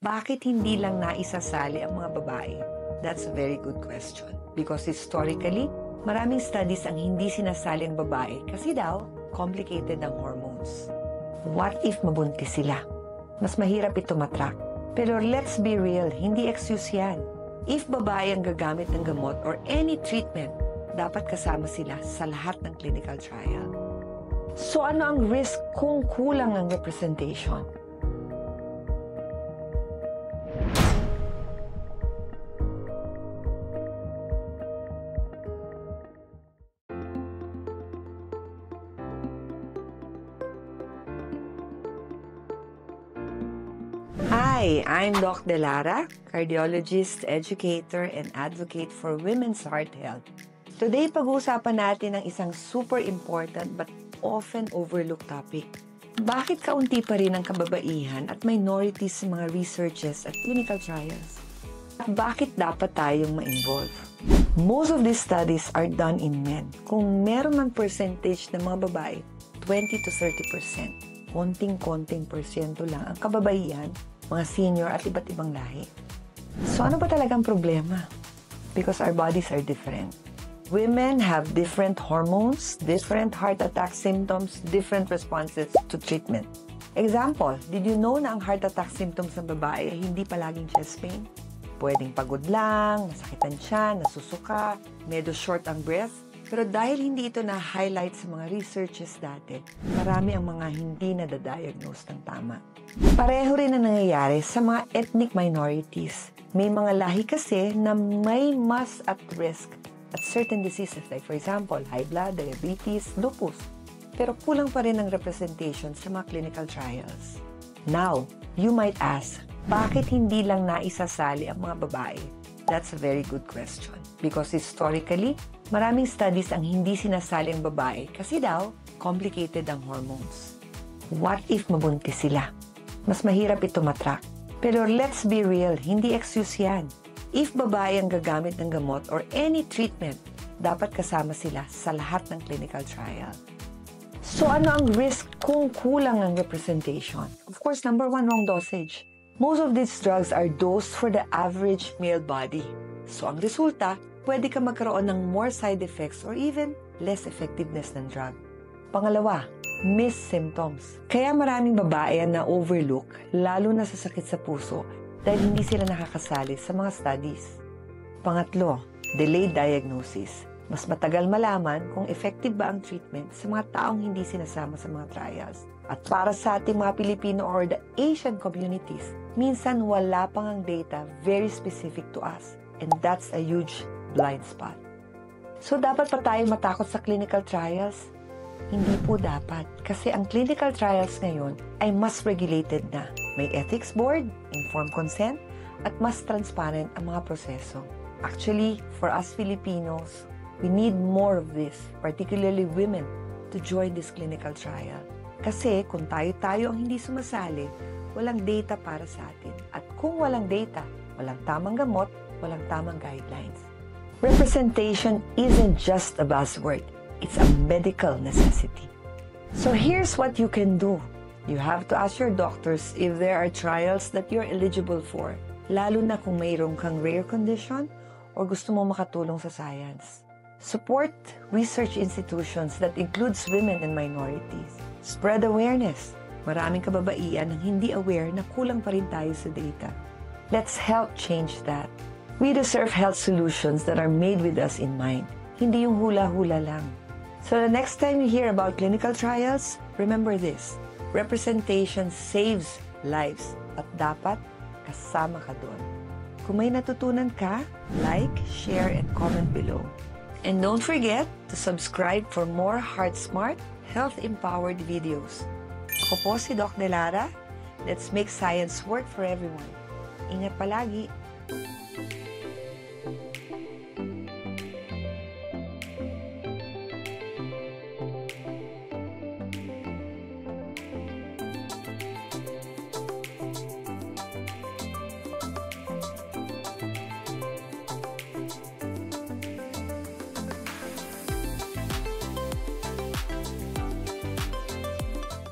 Bakit hindi lang naisasali ang mga babae? That's a very good question. Because historically, maraming studies ang hindi sinasali ang babae kasi daw, complicated ang hormones. What if mabuntis sila? Mas mahirap ito matrack. Pero let's be real, hindi excuse yan. If babae ang gagamit ng gamot or any treatment, dapat kasama sila sa lahat ng clinical trial. So ano ang risk kung kulang ang representation? Hi, I'm Doc Delara, cardiologist, educator, and advocate for women's heart health. Today, pag-uusapan natin ang isang super important but often overlooked topic. Bakit kaunti pa rin ang kababaihan at minorities sa mga researches at clinical trials? At bakit dapat tayong ma-involve? Most of these studies are done in men. Kung meron man percentage ng mga babae, 20 to 30%. Konting-konting porsyento lang ang kababaihan, mga senior at iba't ibang lahi. So ano ba talagang problema? Because our bodies are different. Women have different hormones, different heart attack symptoms, different responses to treatment. Example, did you know na ang heart attack symptoms ng babae ay hindi palaging chest pain? Pwedeng pagod lang, masakit ang tiyan, nasusuka, medyo short ang breath. Pero dahil hindi ito na-highlight sa mga researches dati, marami ang mga hindi nadadiagnose ng tama. Pareho rin na nangyayari sa mga ethnic minorities. May mga lahi kasi na may mas at risk at certain diseases like for example, high blood, diabetes, lupus. Pero kulang pa rin ang representation sa mga clinical trials. Now, you might ask, bakit hindi lang naisasali ang mga babae? That's a very good question. Because historically, maraming studies ang hindi sinasali ang babae kasi daw, complicated ang hormones. What if mabuntis sila? Mas mahirap ito matrack. Pero let's be real, hindi excuse yan. If babae ang gagamit ng gamot or any treatment, dapat kasama sila sa lahat ng clinical trial. So ano ang risk kung kulang ang representation? Of course, number one, wrong dosage. Most of these drugs are dosed for the average male body. So ang resulta, pwede ka magkaroon ng more side effects or even less effectiveness ng drug. Pangalawa, missed symptoms. Kaya maraming babae na overlook, lalo na sa sakit sa puso, dahil hindi sila nakakasali sa mga studies. Pangatlo, delayed diagnosis. Mas matagal malaman kung effective ba ang treatment sa mga taong hindi sinasama sa mga trials. At para sa ating mga Pilipino or the Asian communities, minsan wala pang ang data very specific to us. And that's a huge blind spot. So dapat pa tayo matakot sa clinical trials? Hindi po dapat. Kasi ang clinical trials ngayon ay mas regulated na. May ethics board, informed consent, at mas transparent ang mga proseso. Actually, for us Filipinos, we need more of this, particularly women, to join this clinical trial. Kasi kung tayo-tayo ang hindi sumasali, walang data para sa atin. At kung walang data, walang tamang gamot, walang tamang guidelines. Representation isn't just a buzzword. It's a medical necessity. So here's what you can do. You have to ask your doctors if there are trials that you're eligible for, lalo na kung mayroong kang rare condition or gusto mo makatulong sa science. Support research institutions that includes women and minorities. Spread awareness. Maraming kababaihan ang hindi aware na kulang pa rin tayo sa data. Let's help change that. We deserve health solutions that are made with us in mind. Hindi yung hula-hula lang. So the next time you hear about clinical trials, remember this. Representation saves lives at dapat kasama ka doon. Kung may natutunan ka, like, share, and comment below. And don't forget to subscribe for more heart-smart, health-empowered videos. Ako po si Doc Delara. Let's make science work for everyone. Ingat palagi.